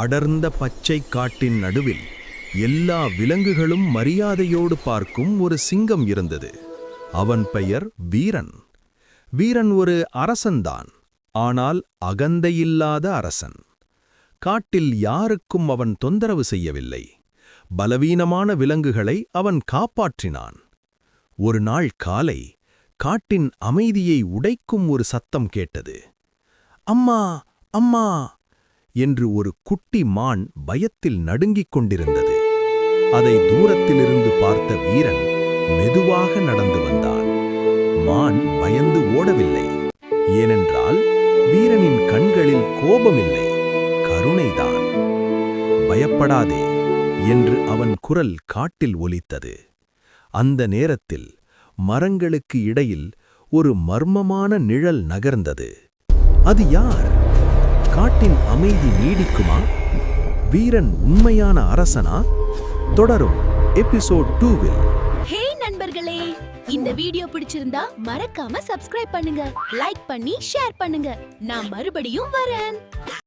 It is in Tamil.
அடர்ந்த பச்சை காட்டின் நடுவில் எல்லா விலங்குகளும் மரியாதையோடு பார்க்கும் ஒரு சிங்கம் இருந்தது. அவன் பெயர் வீரன். வீரன் ஒரு அரசன்தான், ஆனால் அகந்தையில்லாத அரசன். காட்டில் யாருக்கும் அவன் தொந்தரவு செய்யவில்லை. பலவீனமான விலங்குகளை அவன் காப்பாற்றினான். ஒரு நாள் காலை காட்டின் அமைதியை உடைக்கும் ஒரு சத்தம் கேட்டது. அம்மா, அம்மா என்று ஒரு குட்டி மான் பயத்தில் நடுங்கிக் கொண்டிருந்தது. அதை தூரத்திலிருந்து பார்த்த வீரன் மெதுவாக நடந்து வந்தான். மான் பயந்து ஓடவில்லை. ஏனென்றால் வீரனின் கண்களில் கோபமில்லை, கருணைதான். பயப்படாதே என்று அவன் குரல் காட்டில் ஒலித்தது. அந்த நேரத்தில் மரங்களுக்கு இடையில் ஒரு மர்மமான நிழல் நகர்ந்தது. அது யார்? காட்டின் அமைதி நீடிக்குமா? வீரன் உண்மையான அரசனா? தொடரும் எபிசோட் 2-ல். ஹே நண்பர்களே, இந்த வீடியோ பிடிச்சிருந்தா மறக்காம சப்ஸ்கிரைப் பண்ணுங்க, லைக் பண்ணி ஷேர் பண்ணுங்க. நான் மறுபடியும் வரேன்.